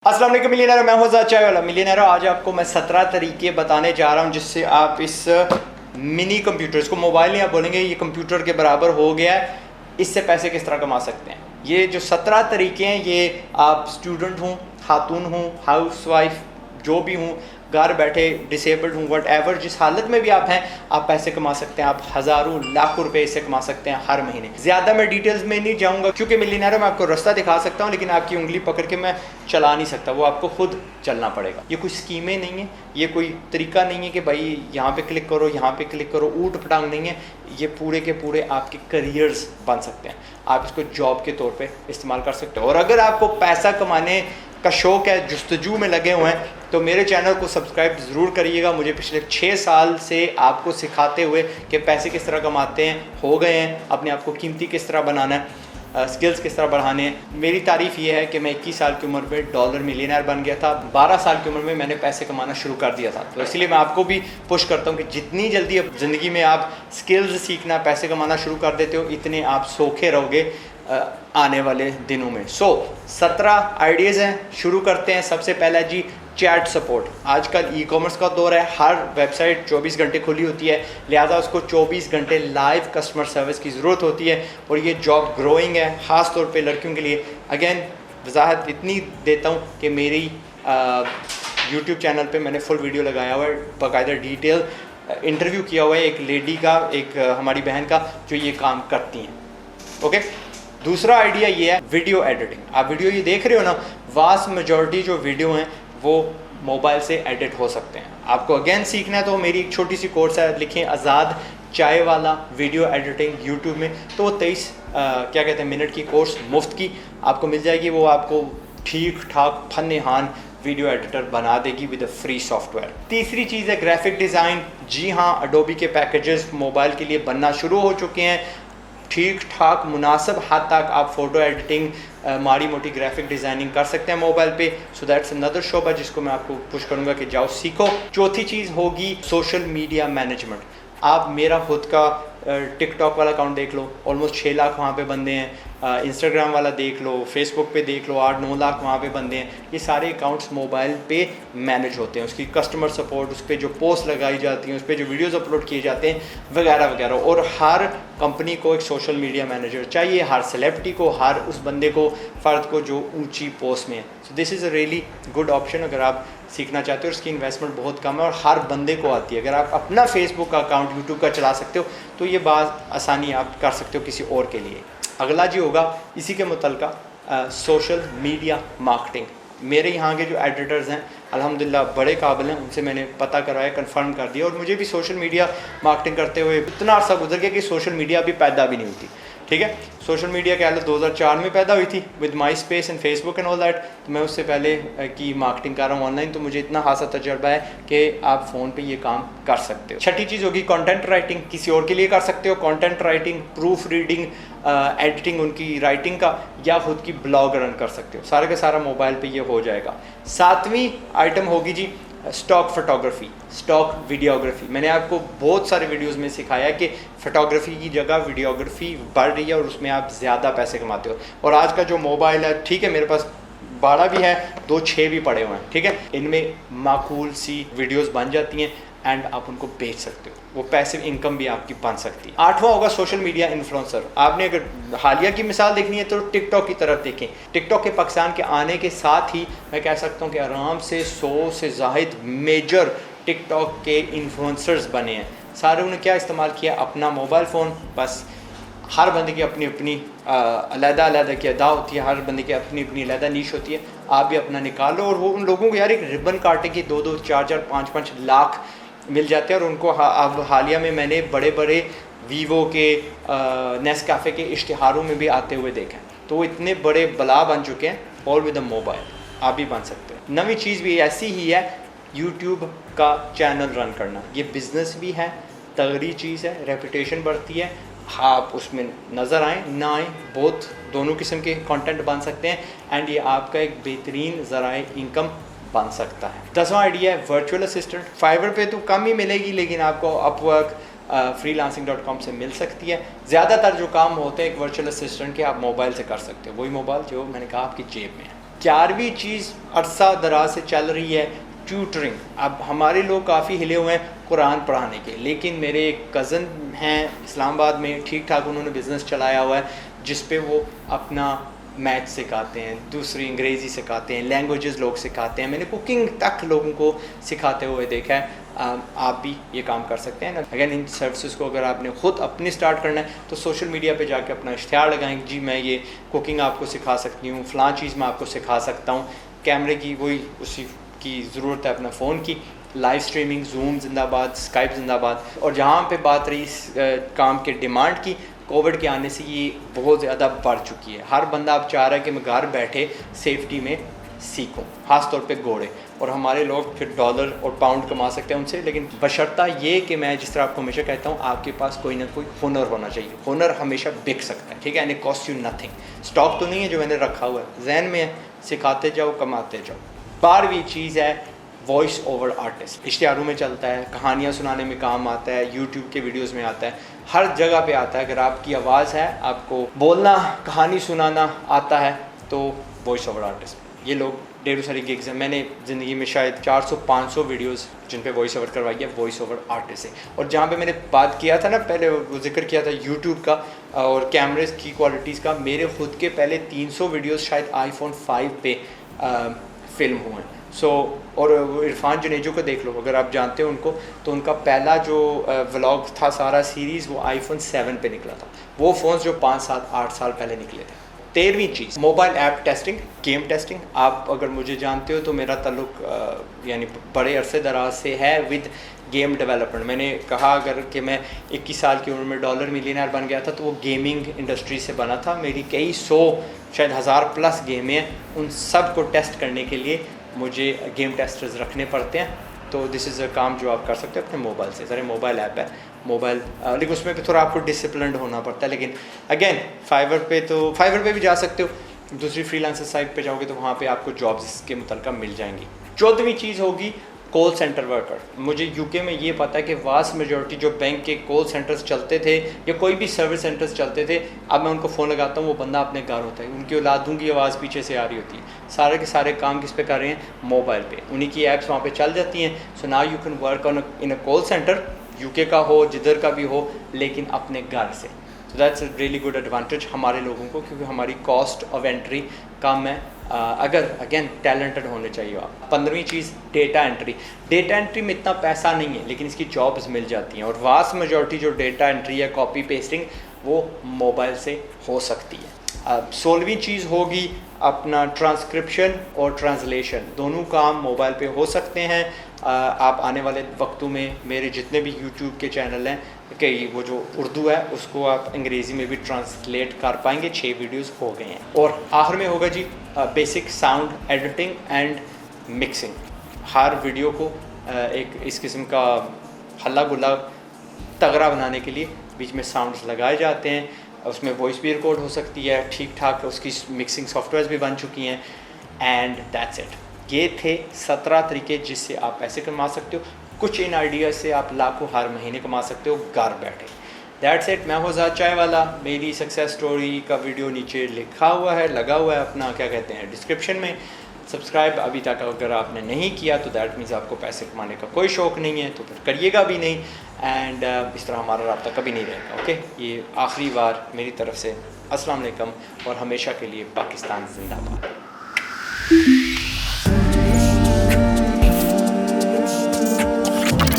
अस्सलाम वालेकुम मिलियनेरो, मैं हूं ज़ाद चाय वाला मिलियनेरो। आज आपको मैं 17 तरीके बताने जा रहा हूं जिससे आप इस मिनी कंप्यूटर, इसको मोबाइल नहीं आप बोलेंगे, ये कंप्यूटर के बराबर हो गया है, इससे पैसे किस तरह कमा सकते हैं। ये जो 17 तरीके हैं, ये आप स्टूडेंट हूँ, खातून हूँ, हाउस वाइफ जो भी हूँ, घर बैठे डिसेबल्ड हूँ, वट एवर जिस हालत में भी आप हैं, आप पैसे कमा सकते हैं। आप हज़ारों लाखों रुपए इससे कमा सकते हैं हर महीने। ज़्यादा मैं डिटेल्स में नहीं जाऊँगा क्योंकि मिलियनेरो में आपको रास्ता दिखा सकता हूँ, लेकिन आपकी उंगली पकड़ के मैं चला नहीं सकता, वो आपको खुद चलना पड़ेगा। ये कोई स्कीमें नहीं है, ये कोई तरीका नहीं है कि भाई यहाँ पे क्लिक करो, यहाँ पे क्लिक करो, ऊट पटांग नहीं है। ये पूरे के पूरे आपके करियर्स बन सकते हैं। आप इसको जॉब के तौर पे इस्तेमाल कर सकते हो। और अगर आपको पैसा कमाने का शौक़ है, जुस्तजू में लगे हुए हैं, तो मेरे चैनल को सब्सक्राइब ज़रूर करिएगा। मुझे पिछले 6 साल से आपको सिखाते हुए कि पैसे किस तरह कमाते हैं हो गए हैं, अपने आप को कीमती किस तरह बनाना है, स्किल्स किस तरह बढ़ाने हैं। मेरी तारीफ़ ये है कि मैं 21 साल की उम्र में डॉलर मिलियनेयर बन गया था। 12 साल की उम्र में मैंने पैसे कमाना शुरू कर दिया था। तो इसलिए मैं आपको भी पुश करता हूँ कि जितनी जल्दी अब ज़िंदगी में आप स्किल्स सीखना, पैसे कमाना शुरू कर देते हो, इतने आप सौखे रहोगे आने वाले दिनों में। 17 आइडियाज़ हैं, शुरू करते हैं। सबसे पहला जी, चैट सपोर्ट। आजकल ई कॉमर्स का दौर है, हर वेबसाइट 24 घंटे खुली होती है, लिहाजा उसको 24 घंटे लाइव कस्टमर सर्विस की ज़रूरत होती है। और ये जॉब ग्रोइंग है, ख़ास तौर पे लड़कियों के लिए। अगेन वजाहत इतनी देता हूँ कि मेरी यूट्यूब चैनल पे मैंने फुल वीडियो लगाया हुआ है, बाकायदा डिटेल इंटरव्यू किया हुआ है एक लेडी का, एक हमारी बहन का जो ये काम करती हैं। ओके, दूसरा आइडिया ये है वीडियो एडिटिंग। आप वीडियो ये देख रहे हो ना, वास्ट मेजॉरिटी जो वीडियो हैं वो मोबाइल से एडिट हो सकते हैं। आपको अगेन सीखना है तो मेरी एक छोटी सी कोर्स है, लिखें आज़ाद चाय वाला वीडियो एडिटिंग यूट्यूब में, तो 23 क्या कहते हैं मिनट की कोर्स मुफ्त की आपको मिल जाएगी। वो आपको ठीक ठाक फन-ए-हान वीडियो एडिटर बना देगी विद अ फ्री सॉफ्टवेयर। तीसरी चीज़ है ग्राफिक डिज़ाइन। जी हाँ, एडोबी के पैकेजेस मोबाइल के लिए बनना शुरू हो चुके हैं। ठीक ठाक मुनासिब हद तक आप फ़ोटो एडिटिंग, माड़ी मोटी ग्राफिक डिज़ाइनिंग कर सकते हैं मोबाइल पे। सो दैट्स अनदर शोबा जिसको मैं आपको पुश करूँगा कि जाओ सीखो। चौथी चीज़ होगी सोशल मीडिया मैनेजमेंट। आप मेरा खुद का टिकटॉक वाला अकाउंट देख लो, ऑलमोस्ट 6 लाख वहाँ पे बंदे हैं। इंस्टाग्राम वाला देख लो, फेसबुक पे देख लो, 8-9 लाख वहाँ पे बंदे हैं। ये सारे अकाउंट्स मोबाइल पे मैनेज होते हैं। उसकी कस्टमर सपोर्ट, उस पर जो पोस्ट लगाई जाती हैं, उस पर जो वीडियोस अपलोड किए जाते हैं, वगैरह वगैरह। और हर कंपनी को एक सोशल मीडिया मैनेजर चाहिए, हर सेलिब्रिटी को, हर उस बंदे को, फ़र्द को जो ऊँची पोस्ट में है। So this is a really good option अगर आप सीखना चाहते हो। उसकी इन्वेस्टमेंट बहुत कम है और हर बंदे को आती है। अगर आप अपना फेसबुक का अकाउंट, यूट्यूब का चला सकते हो तो ये बात आसानी आप कर सकते हो किसी और के लिए। अगला जी होगा इसी के मुतल्लिक़ सोशल मीडिया मार्केटिंग। मेरे यहाँ के जो एडिटर्स हैं अल्हम्दुलिल्लाह बड़े काबिल हैं, उनसे मैंने पता कराया, कंफर्म कर दिया। और मुझे भी सोशल मीडिया मार्केटिंग करते हुए इतना अर्सा गुजर गया कि सोशल मीडिया अभी पैदा भी नहीं हुई थी। ठीक है, सोशल मीडिया कह लो 2004 में पैदा हुई थी with my space and Facebook and all that. तो मैं उससे पहले की मार्केटिंग कर रहा हूँ ऑनलाइन, तो मुझे इतना खासा तजर्बा है कि आप फ़ोन पे ये काम कर सकते हो। छठी चीज़ होगी कंटेंट राइटिंग। किसी और के लिए कर सकते हो content writing, proof reading, editing उनकी राइटिंग का, या खुद की ब्लॉग रन कर सकते हो। सारा का सारा मोबाइल पे ये हो जाएगा। 7वीं आइटम होगी जी स्टॉक फोटोग्राफी, स्टॉक वीडियोग्राफी। मैंने आपको बहुत सारे वीडियोस में सिखाया है कि फ़ोटोग्राफी की जगह वीडियोग्राफी बढ़ रही है और उसमें आप ज़्यादा पैसे कमाते हो। और आज का जो मोबाइल है, ठीक है, मेरे पास 12 भी है, 2 6 भी पड़े हुए हैं, ठीक है, इनमें माकूल सी वीडियोस बन जाती हैं एंड आप उनको बेच सकते हो। वो पैसिव इनकम भी आपकी बन सकती है। 8वां होगा सोशल मीडिया इन्फ्लुएंसर। आपने अगर हालिया की मिसाल देखनी है तो टिकटॉक की तरफ देखें। टिकटॉक के पाकिस्तान के आने के साथ ही मैं कह सकता हूँ कि आराम से 100 से ज़ाहिद मेजर टिकटॉक के इन्फ्लुएंसर्स बने हैं। सारे उन्होंने क्या इस्तेमाल किया, अपना मोबाइल फ़ोन। बस हर बंदे की अपनी अपनी अलग की अदा होती है, हर बंदे की अपनी अपनी अलग नीश होती है। आप भी अपना निकालो और वो उन लोगों को यार एक रिबन काटे की 2-2, 4-4, 5-5 लाख मिल जाते हैं। और उनको अब हालिया में मैंने बड़े बड़े वीवो के, नेस्काफ़े के इश्तिहारों में भी आते हुए देखा है। तो वो इतने बड़े बला बन चुके हैं, ऑल विद अ मोबाइल। आप भी बन सकते हो। नवी चीज़ भी ऐसी ही है, यूट्यूब का चैनल रन करना। ये बिज़नेस भी है, तगड़ी चीज़ है, रेपुटेशन बढ़ती है। आप उसमें नज़र आएँ ना आएँ, बहुत दोनों किस्म के कंटेंट बन सकते हैं एंड ये आपका एक बेहतरीन ज़राए इनकम बन सकता है। 10वां आइडिया है वर्चुअल असिस्टेंट। फाइवर पे तो कम ही मिलेगी, लेकिन आपको अपवर्क, freelancing.com से मिल सकती है। ज़्यादातर जो काम होते हैं एक वर्चुअल असिस्टेंट के आप मोबाइल से कर सकते हो। वही मोबाइल जो मैंने कहा आपकी जेब में है। 11वीं चीज़ अरसा दराज से चल रही है, ट्यूटरिंग। अब हमारे लोग काफ़ी हिले हुए हैं कुरान पढ़ाने के, लेकिन मेरे एक कज़न हैं इस्लामाबाद में, ठीक ठाक उन्होंने बिज़नेस चलाया हुआ है जिस पे वो अपना मैथ सिखाते हैं, दूसरी अंग्रेज़ी सिखाते हैं, लैंग्वेजेस लोग सिखाते हैं, मैंने कुकिंग तक लोगों को सिखाते हुए देखा है। आप भी ये काम कर सकते हैं ना। अगर इन सर्विसेज को अगर आपने ख़ुद अपनी स्टार्ट करना है तो सोशल मीडिया पे जाके अपना इश्तिहार लगाएं, जी मैं ये कुकिंग आपको सिखा सकती हूँ, फ़लाँ चीज़ मैं आपको सिखा सकता हूँ। कैमरे की वही उसी की ज़रूरत है, अपना फ़ोन की, लाइव स्ट्रीमिंग, जूम जिंदाबाद, स्काइप जिंदाबाद। और जहाँ पे बात रही इस काम के डिमांड की, कोविड के आने से ये बहुत ज़्यादा बढ़ चुकी है। हर बंदा अब चाह रहा है कि मैं घर बैठे सेफ्टी में सीखूं, ख़ास तौर पे घोड़े। और हमारे लोग फिर डॉलर और पाउंड कमा सकते हैं उनसे, लेकिन बशर्ता ये कि मैं जिस तरह आपको हमेशा कहता हूँ, आपके पास कोई ना कोई हुनर होना चाहिए। हुनर हमेशा बिक सकता है, ठीक है, and it cost you nothing. Stock तो नहीं है जो मैंने रखा हुआ है, जहन में है, सिखाते जाओ, कमाते जाओ। 12वीं चीज़ है वॉइस ओवर आर्टिस्ट। इश्तिहारों में चलता है, कहानियाँ सुनाने में काम आता है, यूट्यूब के वीडियोस में आता है, हर जगह पे आता है। अगर आपकी आवाज़ है, आपको बोलना, कहानी सुनाना आता है, तो वॉइस ओवर आर्टिस्ट। ये लोग ढेरों सारी गिग्स हैं। मैंने ज़िंदगी में शायद 400-500 वीडियोस जिन पे वॉइस ओवर करवाई है, वॉइस ओवर आर्टिस्ट है। और जहाँ पे मैंने बात किया था ना पहले, वो जिक्र किया था यूट्यूब का और कैमरेज की क्वालिटीज़ का, मेरे खुद के पहले 300 वीडियोस शायद iPhone 5 पे फिल्म हुए हैं। और इरफान जनेजो को देख लो, अगर आप जानते हो उनको, तो उनका पहला जो व्लॉग था सारा सीरीज़, वो iPhone 7 पे निकला था। वो फ़ोन जो 5, 7, 8 साल पहले निकले थे। 13वीं चीज़ mobile app testing, game testing. आप अगर मुझे जानते हो तो मेरा ताल्लुक़ यानी बड़े अरसे दराज से है विद गेम डेवलपमेंट। मैंने कहा अगर कि मैं 21 साल की उम्र में डॉलर मिलियनर बन गया था, तो वो गेमिंग इंडस्ट्री से बना था। मेरी कई 100 शायद 1000+ गेमें हैं, उन सब को टेस्ट करने के लिए मुझे गेम टेस्टर्स रखने पड़ते हैं। तो दिस इज़ अ काम जो आप कर सकते हो अपने मोबाइल से। ज़रा मोबाइल ऐप है, मोबाइल लेकिन उसमें भी थोड़ा आपको डिसिप्लिन्ड होना पड़ता है। लेकिन अगेन फाइवर पे भी जा सकते हो। दूसरी फ्रीलांसर साइट पे जाओगे तो वहाँ पे आपको जॉब्स के मुतल्लिक़ मिल जाएंगी। 14वीं चीज़ होगी कॉल सेंटर वर्कर। मुझे यूके में ये पता है कि वास्ट मेजॉरिटी जो बैंक के कॉल सेंटर्स चलते थे या कोई भी सर्विस सेंटर्स चलते थे, अब मैं उनको फ़ोन लगाता हूँ, वो बंदा अपने घर होता है, उनकी औलादों की आवाज़ पीछे से आ रही होती है। सारे के सारे काम किस पे कर रहे हैं? मोबाइल पे। उन्हीं की ऐप्स वहाँ पे चल जाती हैं। So now you can work on in a call centre, UK का हो, जिधर का भी हो, लेकिन अपने घर से। So that's a really good advantage हमारे लोगों को, क्योंकि हमारी कॉस्ट ऑफ एंट्री कम है। अगर अगेन टैलेंटेड होने चाहिए आप। 15वीं चीज़ डेटा एंट्री। डेटा एंट्री में इतना पैसा नहीं है, लेकिन इसकी जॉब्स मिल जाती हैं। और वास्ट मेजॉरिटी जो डेटा एंट्री है, कॉपी पेस्टिंग, वो मोबाइल से हो सकती है। 16वीं चीज़ होगी अपना ट्रांसक्रिप्शन और ट्रांसलेशन। दोनों काम मोबाइल पे हो सकते हैं। आप आने वाले वक्तों में मेरे जितने भी यूट्यूब के चैनल हैं कि वो जो उर्दू है उसको आप अंग्रेज़ी में भी ट्रांसलेट कर पाएंगे। 6 वीडियोस हो गए हैं। और आखिर में होगा जी basic sound editing and mixing. हर वीडियो को एक इस किस्म का हल्ला गुल्ला तगड़ा बनाने के लिए बीच में साउंड्स लगाए जाते हैं। उसमें वॉइस भी रिकॉर्ड हो सकती है ठीक ठाक, उसकी मिक्सिंग सॉफ्टवेयर भी बन चुकी हैं। And that's it. ये थे 17 तरीके जिससे आप पैसे कमा सकते हो। कुछ इन आइडिया से आप लाखों हर महीने कमा सकते हो घर बैठे। That's it. मैं हूँ ज़ाद चाय वाला। मेरी सक्सेस स्टोरी का वीडियो नीचे लिखा हुआ है, लगा हुआ है अपना क्या कहते हैं डिस्क्रिप्शन में। सब्सक्राइब अभी तक अगर आपने नहीं किया तो दैट मीन्स आपको पैसे कमाने का कोई शौक़ नहीं है, तो फिर करिएगा भी नहीं। एंड इस तरह हमारा राब्ता कभी नहीं रहेगा। ओके, ये आखिरी बार मेरी तरफ से अस्सलाम वालेकुम और हमेशा के लिए पाकिस्तान जिंदाबाद।